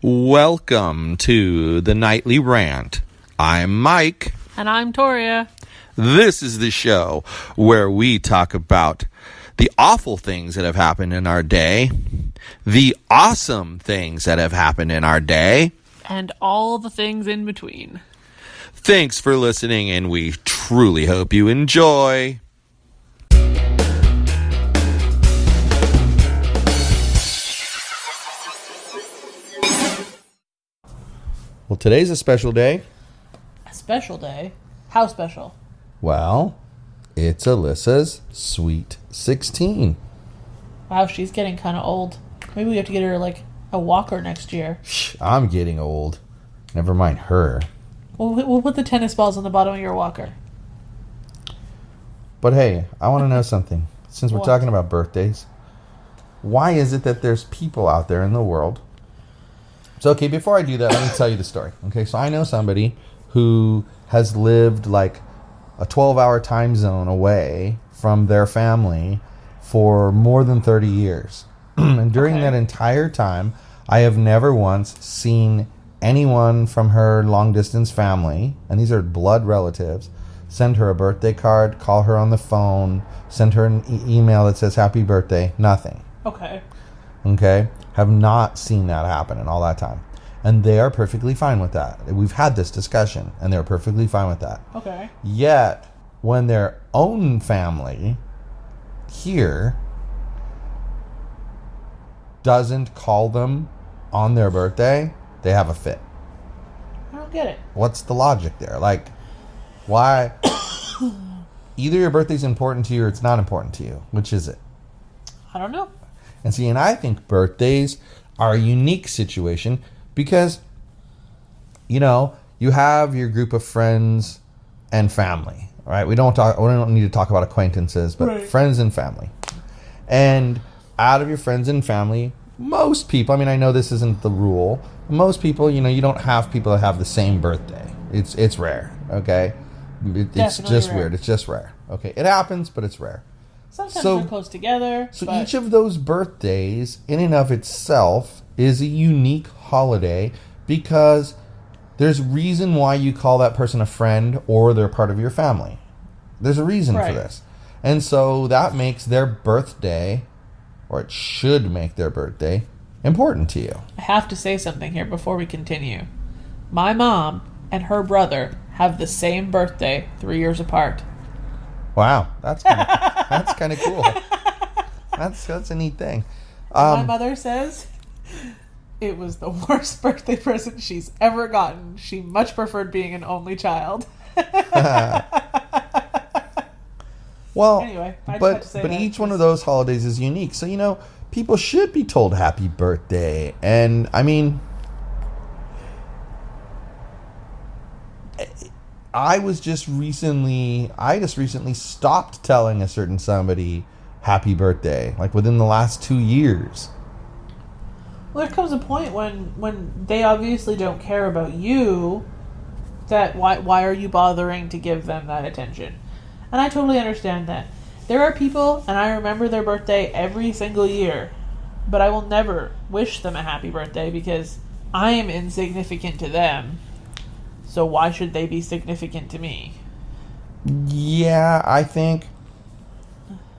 Welcome to the Nightly Rant. I'm Mike. And I'm Toria. This is the show where we talk about the awful things that have happened in our day, the awesome things that have happened in our day, and all the things in between. Thanks for listening, and we truly hope you enjoy. Well, today's a special day. A special day? How special? Well, it's Alyssa's sweet 16. Wow, she's getting kind of old. Maybe we have to get her, like, a walker next year. I'm getting old. Never mind her. We'll put the tennis balls on the bottom of your walker. But hey, I want to know something. Since we're talking about birthdays, why is it that there's people out there in the world? So, okay, before I do that, let me tell you the story. Okay, so I know somebody who has lived like a 12-hour time zone away from their family for more than 30 years. And during that entire time, I have never once seen anyone from her long-distance family, and these are blood relatives, send her a birthday card, call her on the phone, send her an email that says happy birthday, nothing. Okay? Have not seen that happen in all that time. And they are perfectly fine with that. We've had this discussion, and they're perfectly fine with that. Okay. Yet, when their own family here doesn't call them on their birthday, they have a fit. I don't get it. What's the logic there? Like, why? Either your birthday's important to you or it's not important to you. Which is it? I don't know. And see, and I think birthdays are a unique situation because, you know, you have your group of friends and family, right? We don't need to talk about acquaintances, but friends and family. And out of your friends and family, most people, I mean, I know this isn't the rule. Most people, you know, you don't have people that have the same birthday. It's rare, okay? It's just rare. Weird. It's just rare. Okay, it happens, but it's rare. Sometimes they're close together. So each of those birthdays, in and of itself, is a unique holiday because there's reason why you call that person a friend or they're part of your family. There's a reason for this. And so that makes their birthday, or it should make their birthday, important to you. I have to say something here before we continue. My mom and her brother have the same birthday 3 years apart. Wow, that's kind of cool. That's a neat thing. My mother says it was the worst birthday present she's ever gotten. She much preferred being an only child. Well, anyway, but each one of those holidays is unique. So, you know, people should be told happy birthday. And I mean, I just recently stopped telling a certain somebody happy birthday, like within the last 2 years. Well, there comes a point when they obviously don't care about you, that why are you bothering to give them that attention? And I totally understand that. There are people, and I remember their birthday every single year, but I will never wish them a happy birthday because I am insignificant to them. So why should they be significant to me? Yeah, I think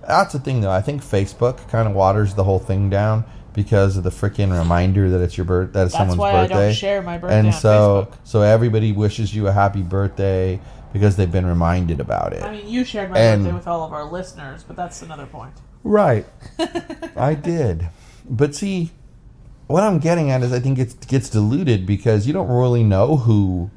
that's the thing, though. I think Facebook kind of waters the whole thing down because of the freaking reminder that it's someone's birthday. That's why I don't share my birthday on Facebook. So everybody wishes you a happy birthday because they've been reminded about it. I mean, you shared my birthday with all of our listeners, but that's another point. Right. I did. But see, what I'm getting at is I think it gets diluted because you don't really know who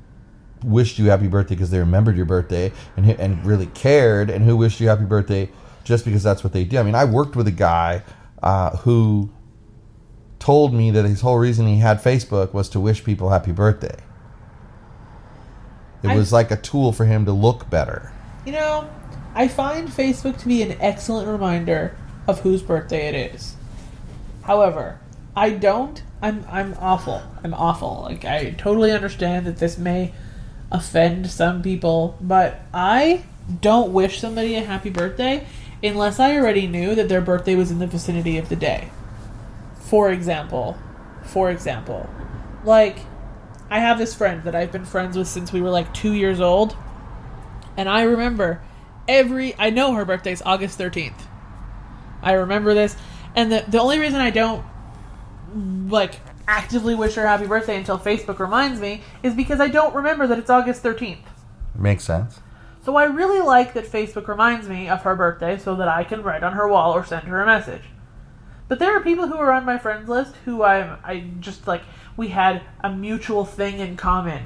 wished you happy birthday because they remembered your birthday and really cared, and who wished you happy birthday just because that's what they did. I mean, I worked with a guy who told me that his whole reason he had Facebook was to wish people happy birthday. It was like a tool for him to look better. You know, I find Facebook to be an excellent reminder of whose birthday it is. However, I'm awful. I'm awful. Like, I totally understand that this may offend some people, but I don't wish somebody a happy birthday unless I already knew that their birthday was in the vicinity of the day. For example, Like, I have this friend that I've been friends with since we were like 2 years old. And I remember I know her birthday's August 13th. I remember this. And the only reason I don't, like, actively wish her happy birthday until Facebook reminds me is because I don't remember that it's August 13th. Makes sense. So I really like that Facebook reminds me of her birthday so that I can write on her wall or send her a message. But there are people who are on my friends list who I just, like, we had a mutual thing in common.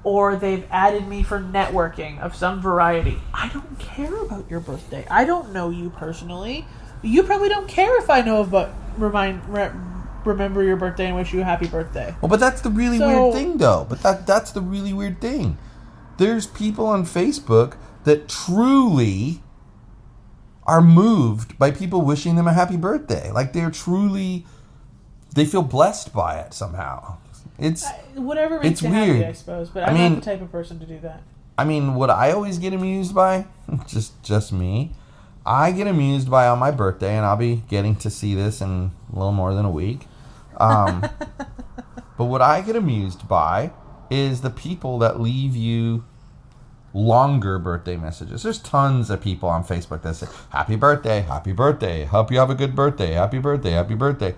Or they've added me for networking of some variety. I don't care about your birthday. I don't know you personally. You probably don't care if I know about remember your birthday and wish you a happy birthday. Well, but that's the really weird thing, though. But that's the really weird thing. There's people on Facebook that truly are moved by people wishing them a happy birthday. Like, they feel blessed by it somehow. It's whatever makes you weird. happy, I suppose. But I'm not the type of person to do that. I mean, what I always get amused by, just me, I get amused by on my birthday, and I'll be getting to see this in a little more than a week. But what I get amused by is the people that leave you longer birthday messages. There's tons of people on Facebook that say, happy birthday, hope you have a good birthday, happy birthday.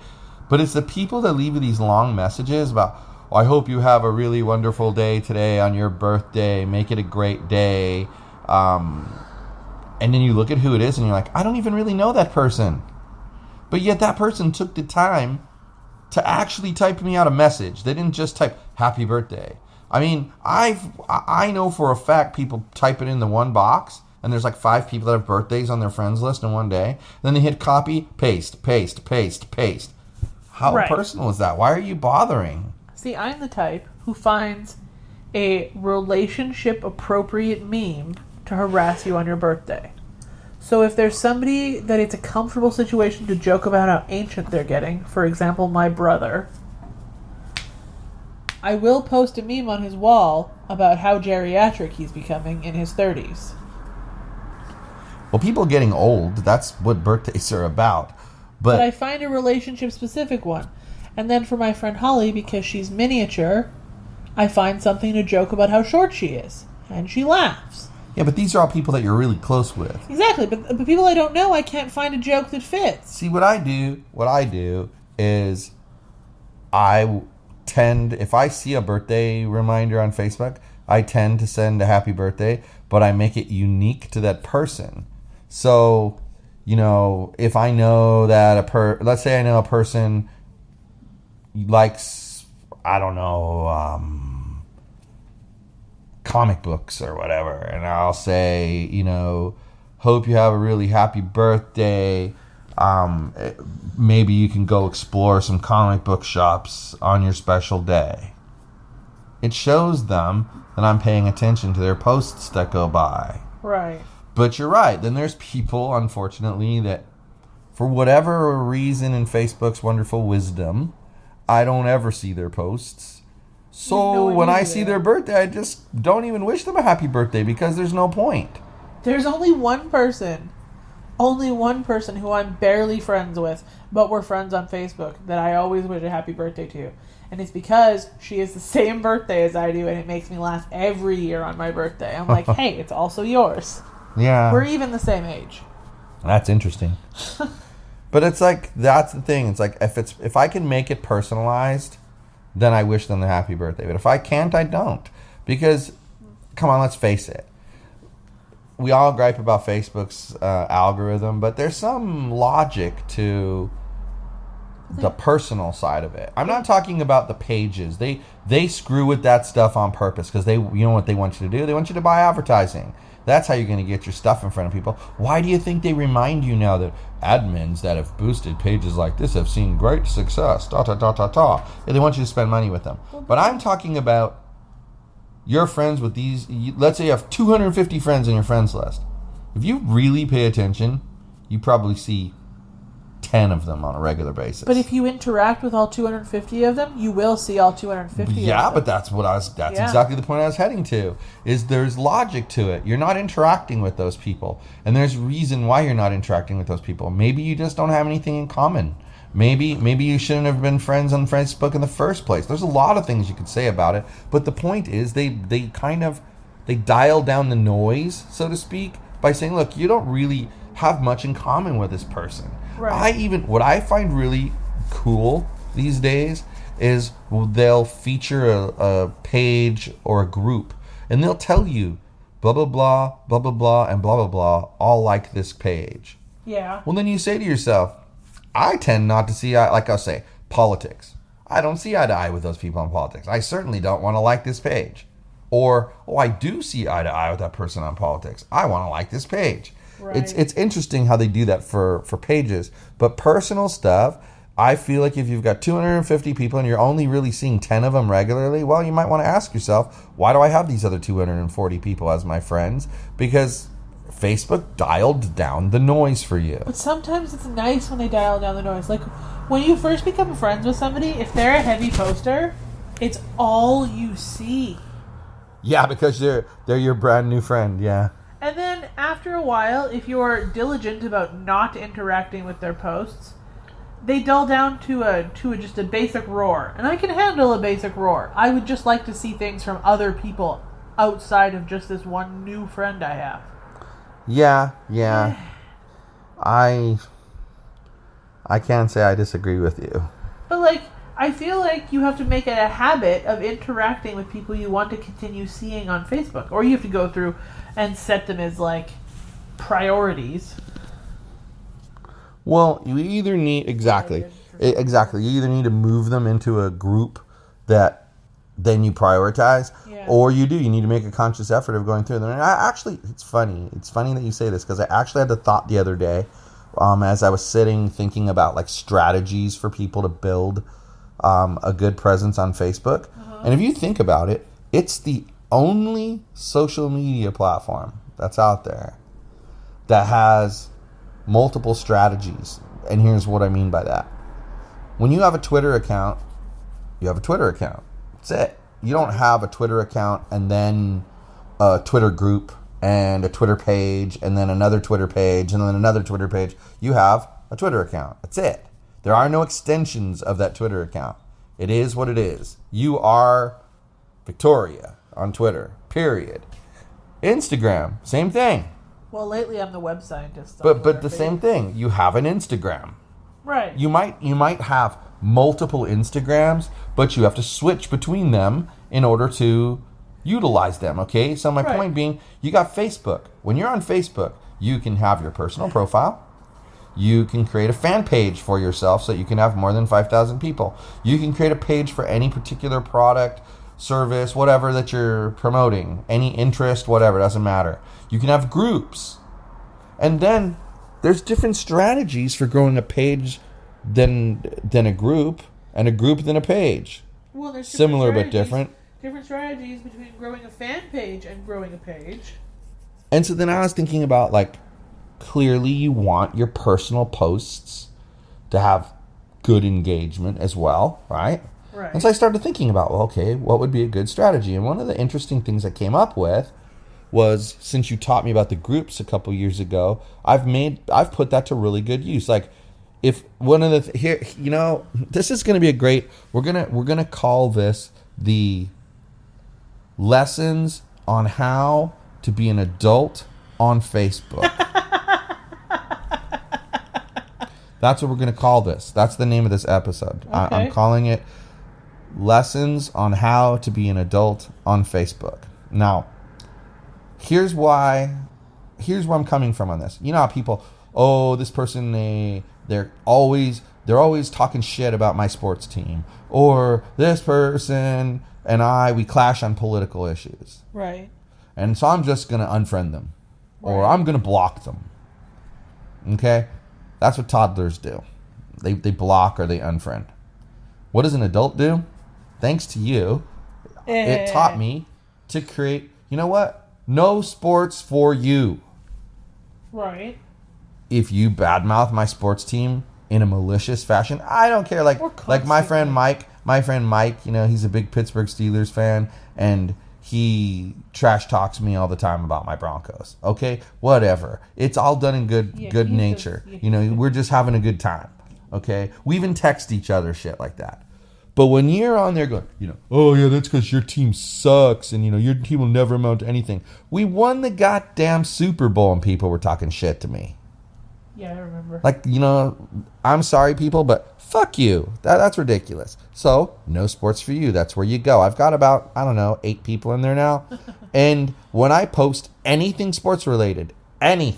But it's the people that leave you these long messages about, I hope you have a really wonderful day today on your birthday, make it a great day. And then you look at who it is and you're like, I don't even really know that person. But yet that person took the time to actually type me out a message. They didn't just type happy birthday. I mean, I know for a fact people type it in the one box and there's like 5 people that have birthdays on their friends list in one day. Then they hit copy, paste. How personal is that? Why are you bothering? See, I'm the type who finds a relationship-appropriate meme to harass you on your birthday. So if there's somebody that it's a comfortable situation to joke about how ancient they're getting, for example, my brother, I will post a meme on his wall about how geriatric he's becoming in his 30s. Well, people getting old, that's what birthdays are about. But I find a relationship-specific one. And then for my friend Holly, because she's miniature, I find something to joke about how short she is. And she laughs. Yeah, but these are all people that you're really close with. Exactly, but people I don't know, I can't find a joke that fits. See, what I do is I tend, if I see a birthday reminder on Facebook, I tend to send a happy birthday, but I make it unique to that person. So, you know, if I know that let's say I know a person likes, I don't know, comic books or whatever, and I'll say, you know, hope you have a really happy birthday. Maybe you can go explore some comic book shops on your special day. It shows them that I'm paying attention to their posts that go by. Right. But you're right. Then there's people, unfortunately, that for whatever reason in Facebook's wonderful wisdom, I don't ever see their posts. So when I see their birthday, I just don't even wish them a happy birthday because there's no point. There's only one person who I'm barely friends with, but we're friends on Facebook, that I always wish a happy birthday to. And it's because she has the same birthday as I do, and it makes me laugh every year on my birthday. I'm like, hey, it's also yours. Yeah. We're even the same age. That's interesting. But it's like, that's the thing. It's like, if I can make it personalized, then I wish them the happy birthday. But if I can't, I don't. Because, come on, let's face it. We all gripe about Facebook's algorithm, but there's some logic to the personal side of it. I'm not talking about the pages. They screw with that stuff on purpose because you know what they want you to do? They want you to buy advertising. That's how you're going to get your stuff in front of people. Why do you think they remind you now that admins that have boosted pages like this have seen great success? And they want you to spend money with them. But I'm talking about your friends with these. Let's say you have 250 friends in your friends list. If you really pay attention, you probably see 10 of them on a regular basis. But if you interact with all 250 of them, you will see all 250 of them. Yeah, but that's exactly the point I was heading to, is there's logic to it. You're not interacting with those people. And there's reason why you're not interacting with those people. Maybe you just don't have anything in common. Maybe you shouldn't have been friends on Facebook in the first place. There's a lot of things you could say about it, but the point is they dial down the noise, so to speak, by saying, look, you don't really have much in common with this person. Right. What I find really cool these days is they'll feature a page or a group, and they'll tell you blah blah blah blah blah blah and blah blah blah all like this page. Yeah. Well, then you say to yourself, I tend not to see, like I'll say, politics. I don't see eye to eye with those people on politics. I certainly don't want to like this page. Or, oh, I do see eye to eye with that person on politics. I want to like this page. Right. It's interesting how they do that for pages. But personal stuff, I feel like if you've got 250 people and you're only really seeing 10 of them regularly, well, you might want to ask yourself, why do I have these other 240 people as my friends? Because Facebook dialed down the noise for you. But sometimes it's nice when they dial down the noise. Like, when you first become friends with somebody, if they're a heavy poster, it's all you see. Yeah, because they're your brand new friend, yeah. And then after a while, if you're diligent about not interacting with their posts, they dull down to just a basic roar. And I can handle a basic roar. I would just like to see things from other people outside of just this one new friend I have. Yeah. I can't say I disagree with you. But, like, I feel like you have to make it a habit of interacting with people you want to continue seeing on Facebook. Or you have to go through and set them as, like, priorities. Well, you either need... Exactly. You either need to move them into a group that then you prioritize, or you need to make a conscious effort of going through them. And it's funny that you say this, because I actually had the thought the other day, as I was sitting thinking about like strategies for people to build a good presence on Facebook. And if you think about it, it's the only social media platform that's out there that has multiple strategies. And here's what I mean by that. When you have a Twitter account, you have a Twitter account. That's it. You don't have a Twitter account and then a Twitter group and a Twitter page and then another Twitter page and then another Twitter page. You have a Twitter account. That's it. There are no extensions of that Twitter account. It is what it is. You are Victoria on Twitter, period. Instagram, same thing. Well, lately I'm the web scientist. But the same thing. You have an Instagram. Right. You might have multiple Instagrams, but you have to switch between them in order to utilize them, okay? So my point being, you got Facebook. When you're on Facebook, you can have your personal profile. You can create a fan page for yourself so you can have more than 5,000 people. You can create a page for any particular product, service, whatever that you're promoting, any interest, whatever, doesn't matter. You can have groups. And then there's different strategies for growing a page than a group, and a group than a page. Well, there's similar but different. Different strategies between growing a fan page and growing a page. And so then I was thinking about, like, clearly you want your personal posts to have good engagement as well, right? Right. And so I started thinking about, well, okay, what would be a good strategy? And one of the interesting things I came up with was, since you taught me about the groups a couple years ago, I've put that to really good use. Like, if one of the here, this is going to be a great. We're gonna call this the lessons on how to be an adult on Facebook. That's what we're going to call this. That's the name of this episode. Okay. I'm calling it Lessons on How to Be an Adult on Facebook. Now, here's where I'm coming from on this. You know how people, this person, they're always talking shit about my sports team, or this person and we clash on political issues. Right. And so I'm just going to unfriend them, or I'm going to block them. Okay? That's what toddlers do. They block or they unfriend. What does an adult do? Thanks to you, it taught me to create, you know what? No sports for you. Right. If you badmouth my sports team in a malicious fashion, I don't care. Like my friend Mike, he's a big Pittsburgh Steelers fan, and he trash talks me all the time about my Broncos. Okay, whatever. It's all done in good nature. We're just having a good time. Okay? We even text each other shit like that. But when you're on there going, oh yeah, that's because your team sucks and, your team will never amount to anything. We won the goddamn Super Bowl and people were talking shit to me. Yeah, I remember. Like, I'm sorry, people, but fuck you. That's ridiculous. So, no sports for you. That's where you go. I've got about, 8 people in there now. And when I post anything sports related, I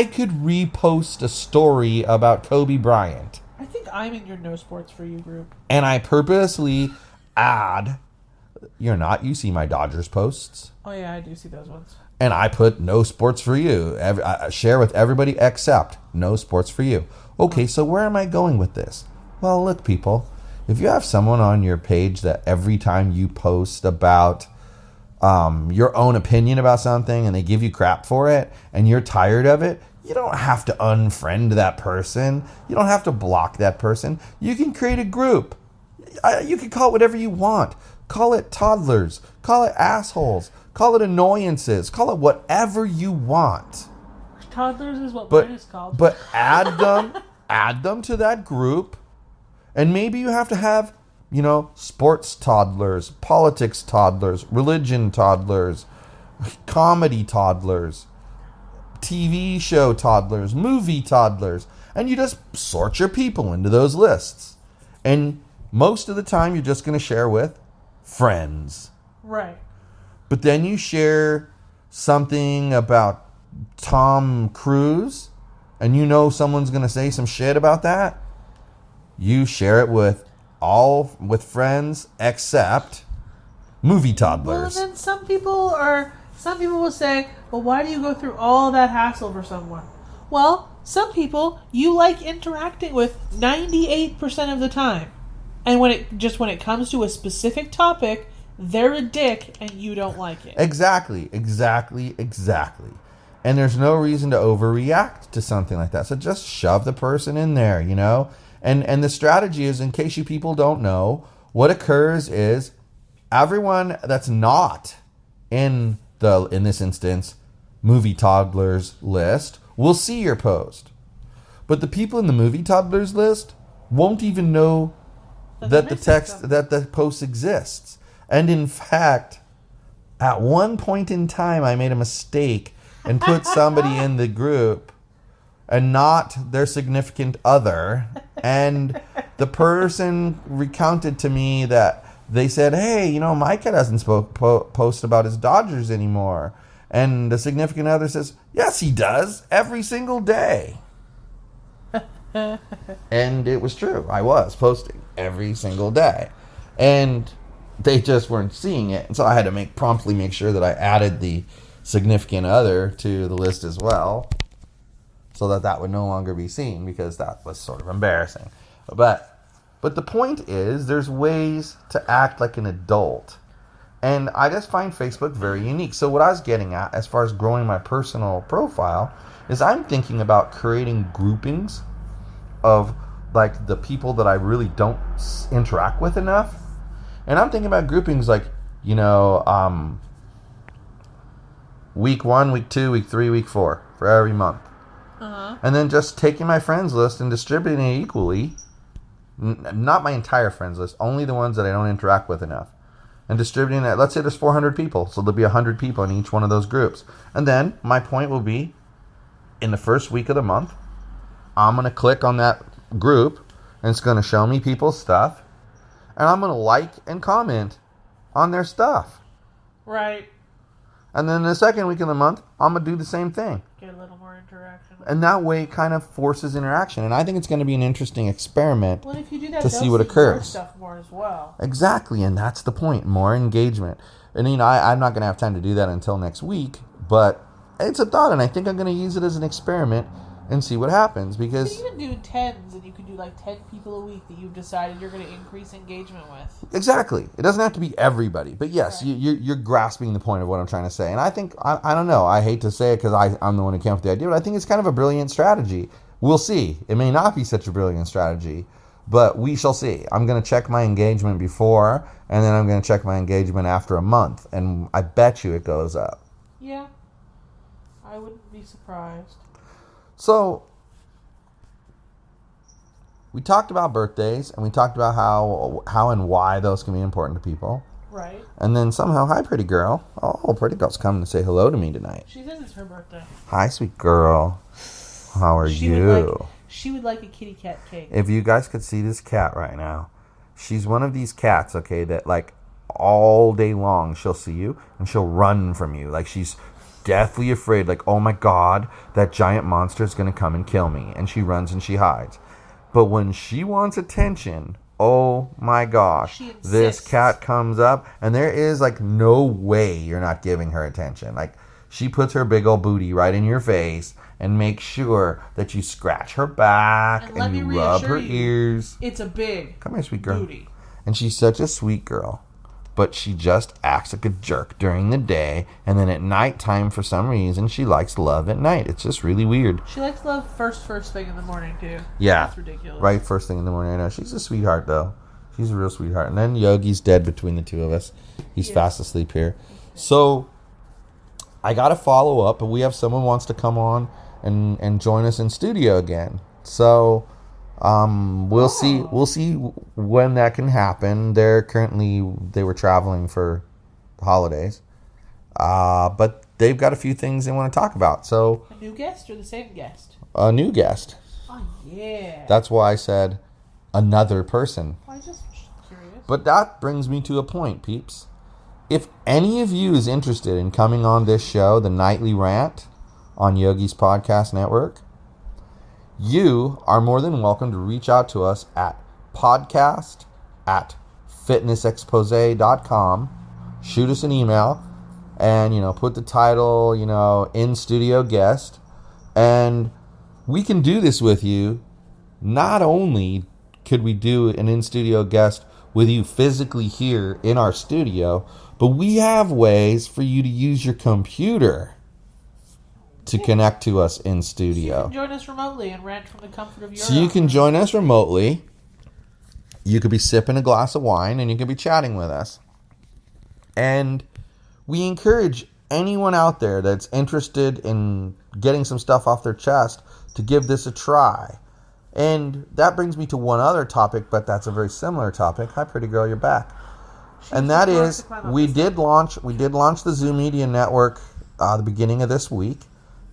could repost a story about Kobe Bryant. I think I'm in your no sports for you group. And I purposely add, you're not, you see my Dodgers posts. Oh, yeah, I do see those ones. And I put no sports for you. Share with everybody except no sports for you. Okay, so where am I going with this? Well, look, people, if you have someone on your page that every time you post about your own opinion about something and they give you crap for it and you're tired of it, you don't have to unfriend that person. You don't have to block that person. You can create a group. You can call it whatever you want. Call it toddlers. Call it assholes. Call it annoyances. Call it whatever you want. Toddlers is what mine is called. But add them to that group. And maybe you have to have, sports toddlers, politics toddlers, religion toddlers, comedy toddlers, TV show toddlers, movie toddlers. And you just sort your people into those lists. And most of the time you're just going to share with friends. Right. But then you share something about Tom Cruise, and someone's going to say some shit about that. You share it with friends except movie toddlers. Well, then some people will say, well, why do you go through all that hassle for someone? Well, some people you like interacting with 98% of the time. And when it comes to a specific topic, they're a dick and you don't like it. Exactly. And there's no reason to overreact to something like that. So just shove the person in there, And the strategy is, in case you people don't know, what occurs is everyone that's not in this instance, movie toddlers list will see your post. But the people in the movie toddlers list won't even know that the post exists. And in fact, at one point in time, I made a mistake and put somebody in the group and not their significant other. And the person recounted to me that they said, hey, Micah doesn't post about his Dodgers anymore. And the significant other says, yes, he does, every single day. And it was true. I was posting every single day. And they just weren't seeing it. And so I had to promptly make sure that I added the significant other to the list as well, so that would no longer be seen, because that was sort of embarrassing. But the point is, there's ways to act like an adult. And I just find Facebook very unique. So what I was getting at, as far as growing my personal profile, is I'm thinking about creating groupings of like the people that I really don't interact with enough. And I'm thinking about groupings like, week 1, week 2, week 3, week 4 for every month. Uh-huh. And then just taking my friends list and distributing it equally. Not my entire friends list, only the ones that I don't interact with enough. And distributing that. Let's say there's 400 people, so there'll be 100 people in each one of those groups. And then my point will be, in the first week of the month, I'm going to click on that group, and it's going to show me people's stuff. And I'm going to like and comment on their stuff. Right. And then the second week of the month, I'm going to do the same thing. Get a little more interaction. And that way it kind of forces interaction. And I think it's going to be an interesting experiment if you do that, to see what occurs. Your stuff more as well. Exactly, and that's the point. More engagement. And I'm not going to have time to do that until next week, but it's a thought, and I think I'm going to use it as an experiment and see what happens, because you can even do tens, and you can do like 10 people a week that you've decided you're going to increase engagement with. Exactly. It doesn't have to be everybody, but yes, right. you're grasping the point of what I'm trying to say. And I think, I don't know, I hate to say it because I'm the one who came up with the idea, but I think it's kind of a brilliant strategy. We'll see. It may not be such a brilliant strategy, but we shall see. I'm going to check my engagement before, and then I'm going to check my engagement after a month, and I bet you it goes up. Yeah. I wouldn't be surprised. So, we talked about birthdays, and we talked about how and why those can be important to people. Right. And then somehow, hi, pretty girl. Oh, pretty girl's coming to say hello to me tonight. She says it's her birthday. Hi, sweet girl. How are you? She would like a kitty cat cake. If you guys could see this cat right now, she's one of these cats, okay, that like all day long she'll see you and she'll run from you. Like she's deathly afraid, like, oh my God, that giant monster is going to come and kill me. And she runs and she hides. But when she wants attention, oh my gosh, this cat comes up and there is like no way you're not giving her attention. Like she puts her big old booty right in your face and makes sure that you scratch her back and you rub her ears. It's a big Come here, sweet girl. booty. And she's such a sweet girl. But she just acts like a jerk during the day. And then at nighttime, for some reason, she likes love at night. It's just really weird. She likes love first thing in the morning, too. Yeah. That's ridiculous. Right, first thing in the morning. I know. She's a sweetheart, though. She's a real sweetheart. And then Yogi's dead between the two of us. He's fast asleep here. So I got to follow up. And we have someone wants to come on and join us in studio again. So we'll see when that can happen. They were traveling for the holidays, but they've got a few things they want to talk about. So a new guest or the same guest? A new guest. Oh yeah. That's why I said another person. I'm just curious. But that brings me to a point, peeps. If any of you is interested in coming on this show, the Nightly Rant on Yogi's Podcast Network, you are more than welcome to reach out to us at podcast@fitnessexpose.com. Shoot us an email and, put the title, in studio guest. And we can do this with you. Not only could we do an in studio guest with you physically here in our studio, but we have ways for you to use your computer to connect to us in studio. So you can join us remotely and rant from the comfort of your So you can join us remotely. You could be sipping a glass of wine and you could be chatting with us. And we encourage anyone out there that's interested in getting some stuff off their chest to give this a try. And that brings me to one other topic, but that's a very similar topic. Hi, pretty girl, you're back. And that is, we did launch the Zoom Media Network the beginning of this week.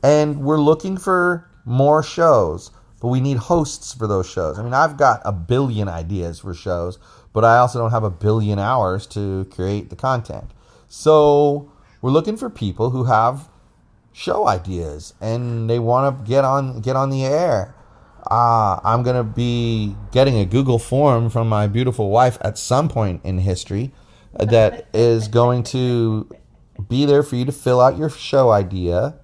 And we're looking for more shows, but we need hosts for those shows. I mean, I've got a billion ideas for shows, but I also don't have a billion hours to create the content. So we're looking for people who have show ideas and they want to get on the air. I'm going to be getting a Google form from my beautiful wife at some point in history that is going to be there for you to fill out your show idea.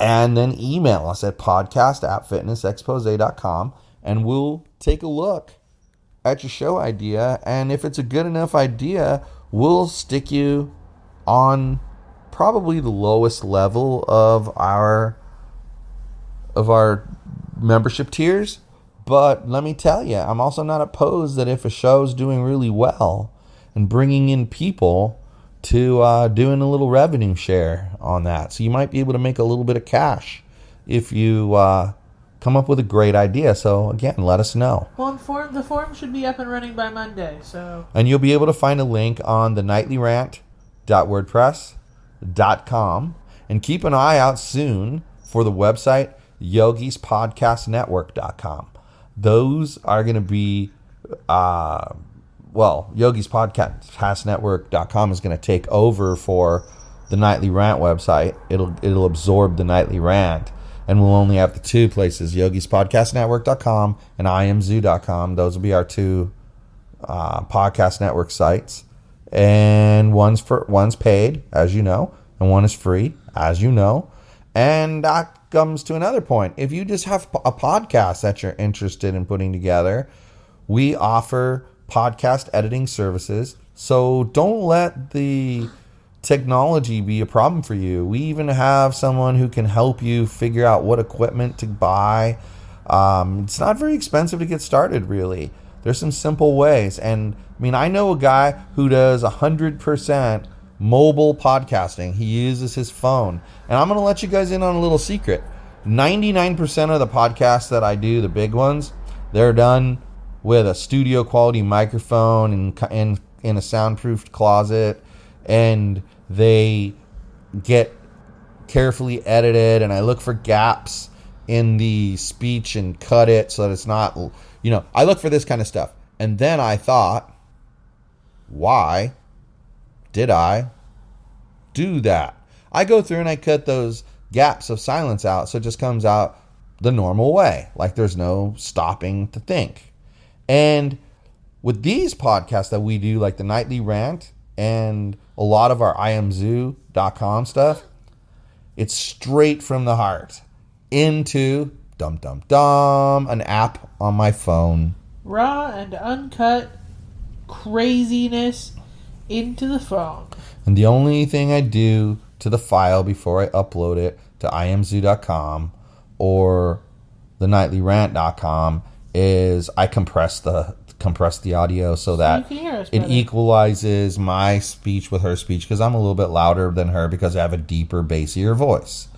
And then email us at podcast@fitnessexpose.com and we'll take a look at your show idea. And if it's a good enough idea, we'll stick you on probably the lowest level of our membership tiers. But let me tell you, I'm also not opposed that if a show's doing really well and bringing in people, to doing a little revenue share on that. So you might be able to make a little bit of cash if you come up with a great idea. So again, let us know. Well, the form should be up and running by Monday. And you'll be able to find a link on the nightlyrant.wordpress.com. And keep an eye out soon for the website yogispodcastnetwork.com. Those are going to be... Yogi's Podcast Network.com is going to take over for the Nightly Rant website. It'll absorb the Nightly Rant, and we'll only have the two places: Yogi's Podcast Network.com and IamZoo.com. Those will be our two podcast network sites, and one's paid, as you know, and one is free, as you know. And that comes to another point: if you just have a podcast that you're interested in putting together, we offer podcast editing services. So don't let the technology be a problem for you. We even have someone who can help you figure out what equipment to buy. It's not very expensive to get started, really. There's some simple ways. And I mean, I know a guy who does 100% mobile podcasting. He uses his phone. And I'm going to let you guys in on a little secret. 99% of the podcasts that I do, the big ones, They're done with a studio quality microphone and in a soundproofed closet, and they get carefully edited, and I look for gaps in the speech and cut it so that it's not, I look for this kind of stuff. And then I thought, why did I do that? I go through and I cut those gaps of silence out so it just comes out the normal way, like there's no stopping to think. And with these podcasts that we do, like the Nightly Rant and a lot of our imzoo.com stuff, it's straight from the heart into an app on my phone. Raw and uncut craziness into the phone. And the only thing I do to the file before I upload it to imzoo.com or the nightlyrant.com is I compress the audio so that it equalizes my speech with her speech, because I'm a little bit louder than her because I have a deeper, bassier voice.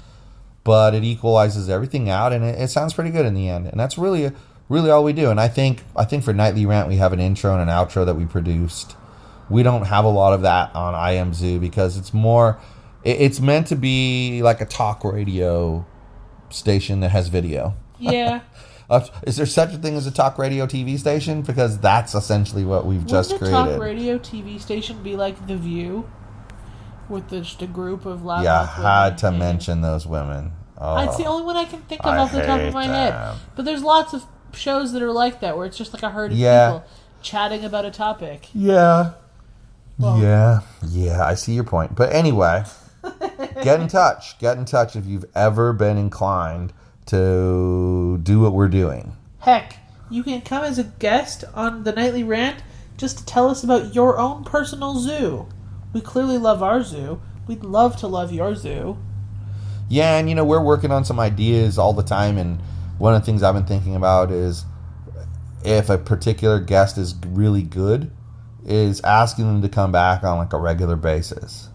But it equalizes everything out, and it sounds pretty good in the end. And that's really all we do. And I think for Nightly Rant we have an intro and an outro that we produced. We don't have a lot of that on imzoo because it's meant to be like a talk radio station that has video. Yeah. Is there such a thing as a talk radio TV station? Because that's essentially what we've just created. Wouldn't a talk radio TV station be like The View? With just a group of loud women? Had to mention those women. Oh, it's the only one I can think of off the top of my head. But there's lots of shows that are like that, where it's just like a herd of people chatting about a topic. Yeah. Well, yeah, I see your point. But anyway, get in touch. Get in touch if you've ever been inclined to do what we're doing. Heck, you can come as a guest on the Nightly Rant just to tell us about your own personal zoo. We clearly love our zoo. We'd love to love your zoo. Yeah, and we're working on some ideas all the time, and one of the things I've been thinking about is if a particular guest is really good, is asking them to come back on like a regular basis.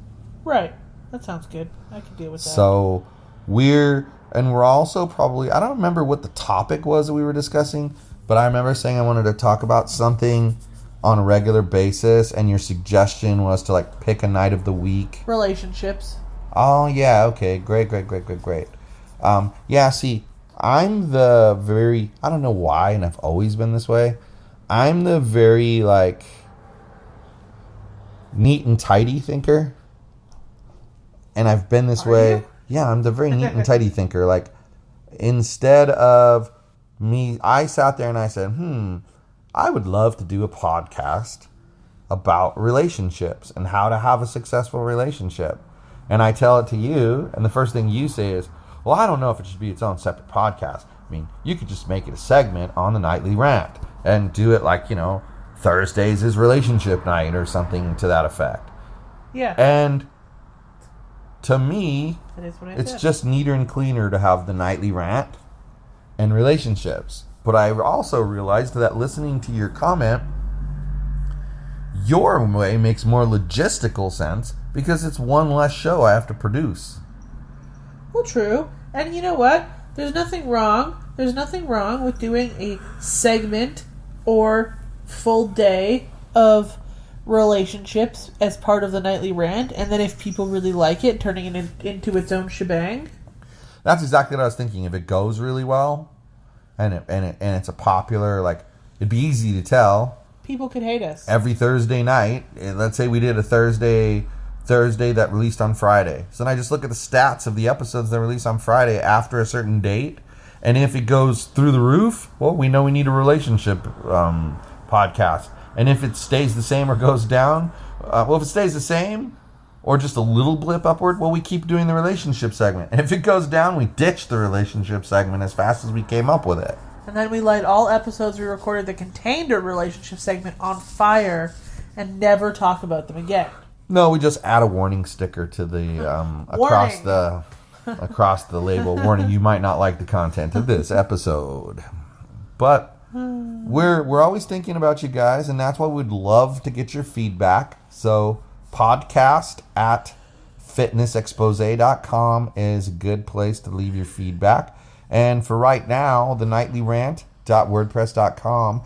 Right. That sounds good. I can deal with that. So we're also probably, I don't remember what the topic was that we were discussing, but I remember saying I wanted to talk about something on a regular basis, and your suggestion was to like pick a night of the week. Relationships. Oh yeah, okay, great. See, I'm the very, I don't know why, and I've always been this way, I'm the very like neat and tidy thinker, and I've been this way. You? Yeah, I'm the very neat and tidy thinker. Like, instead of me, I sat there and I said, I would love to do a podcast about relationships and how to have a successful relationship. And I tell it to you, and the first thing you say is, well, I don't know if it should be its own separate podcast. I mean, you could just make it a segment on the Nightly Rant and do it like, Thursdays is relationship night or something to that effect. Yeah. And to me, it's just neater and cleaner to have the Nightly Rant and relationships. But I also realized that listening to your comment, your way makes more logistical sense because it's one less show I have to produce. Well, true. And you know what? There's nothing wrong with doing a segment or full day of relationships as part of the Nightly Rant, and then if people really like it, turning it into its own shebang. That's exactly what I was thinking. If it goes really well, and it's a popular, like, it'd be easy to tell. People could hate us. Every Thursday night, let's say we did a Thursday that released on Friday. So then I just look at the stats of the episodes that release on Friday after a certain date, and if it goes through the roof, well, we know we need a relationship podcast. And if it stays the same or goes down, if it stays the same or just a little blip upward, well, we keep doing the relationship segment. And if it goes down, we ditch the relationship segment as fast as we came up with it. And then we light all episodes we recorded that contained a relationship segment on fire and never talk about them again. No, we just add a warning sticker to the across the label. Warning, you might not like the content of this episode. But we're always thinking about you guys, and that's why we'd love to get your feedback. So podcast@fitnessexpose.com is a good place to leave your feedback. And for right now, the Nightly Rant overreact.wordpress.com.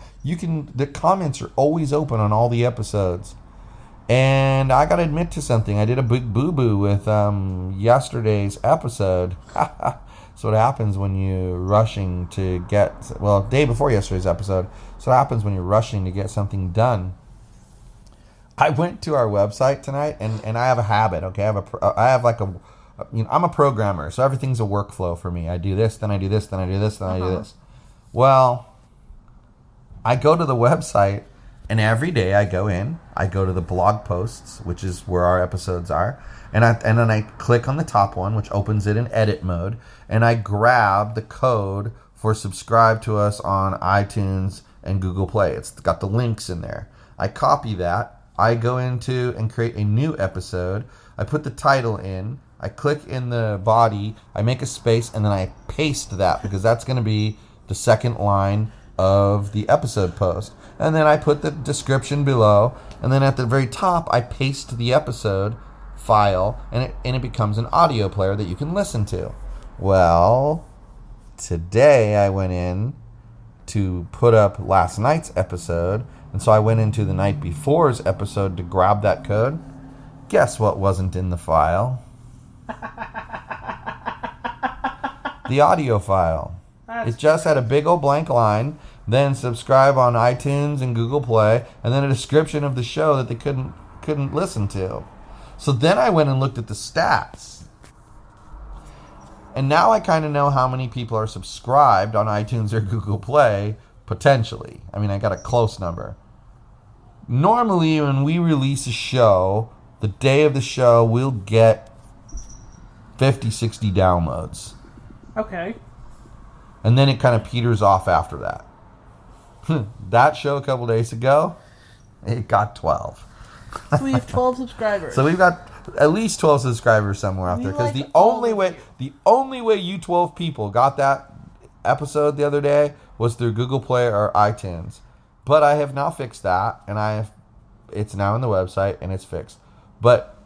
The comments are always open on all the episodes. And I got to admit to something. I did a big boo-boo with yesterday's episode. So what happens when you're rushing to get... Well, day before yesterday's episode. So what happens when you're rushing to get something done. I went to our website tonight, and I have a habit, okay? I'm a programmer, so everything's a workflow for me. I do this, then I do this, then I do this, then I do this. Well, I go to the website, and every day I go to the blog posts, which is where our episodes are, and then I click on the top one, which opens it in edit mode, and I grab the code for subscribe to us on iTunes and Google Play. It's got the links in there. I copy that. I go into and create a new episode. I put the title in. I click in the body. I make a space, and then I paste that because that's going to be the second line of the episode post. And then I put the description below, and then at the very top, I paste the episode file, and it becomes an audio player that you can listen to. Well, today I went in to put up last night's episode, and so I went into the night before's episode to grab that code. Guess what wasn't in the file? The audio file. It just had a big old blank line, then subscribe on iTunes and Google Play, and then a description of the show that they couldn't listen to. So then I went and looked at the stats. And now I kind of know how many people are subscribed on iTunes or Google Play, potentially. I mean, I got a close number. Normally, when we release a show, the day of the show, we'll get 50, 60 downloads. Okay. And then it kind of peters off after that. That show a couple days ago, it got 12. So we have 12 subscribers. So we've got at least 12 subscribers somewhere out there. Because the only way you 12 people got that episode the other day was through Google Play or iTunes. But I have now fixed that, and it's now on the website, and it's fixed. But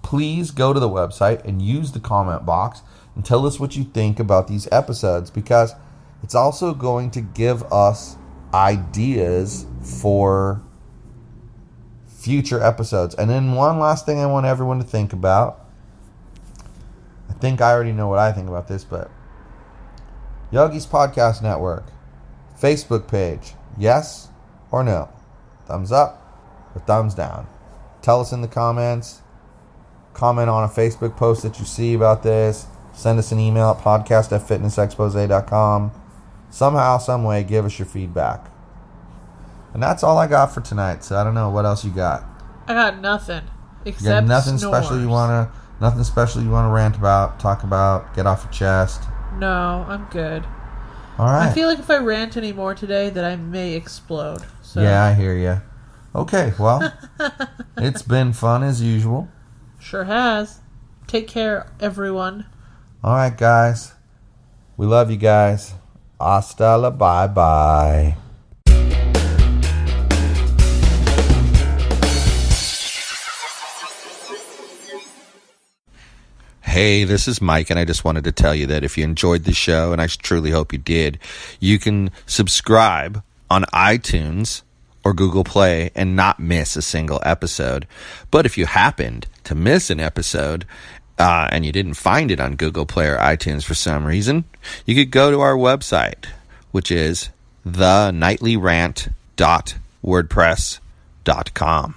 please go to the website and use the comment box and tell us what you think about these episodes, because it's also going to give us ideas for future episodes. And then one last thing I want everyone to think about. I think I already know what I think about this, but Yogi's Podcast Network Facebook page, yes or no? Thumbs up or thumbs down? Tell us in the comments. Comment on a Facebook post that you see about this. Send us an email at podcast@fitnessexpose.com. Somehow, some way, give us your feedback. And that's all I got for tonight. So I don't know what else you got. I got nothing except you got nothing snores. Nothing special you want to rant about, talk about, get off your chest. No, I'm good. All right. I feel like if I rant anymore today, that I may explode. So. Yeah, I hear you. Okay, well, it's been fun as usual. Sure has. Take care, everyone. All right, guys. We love you guys. Hasta la bye-bye. Hey, this is Mike, and I just wanted to tell you that if you enjoyed the show, and I truly hope you did, you can subscribe on iTunes or Google Play and not miss a single episode. But if you happened to miss an episode and you didn't find it on Google Play or iTunes for some reason, you could go to our website, which is thenightly rant.wordpress.com.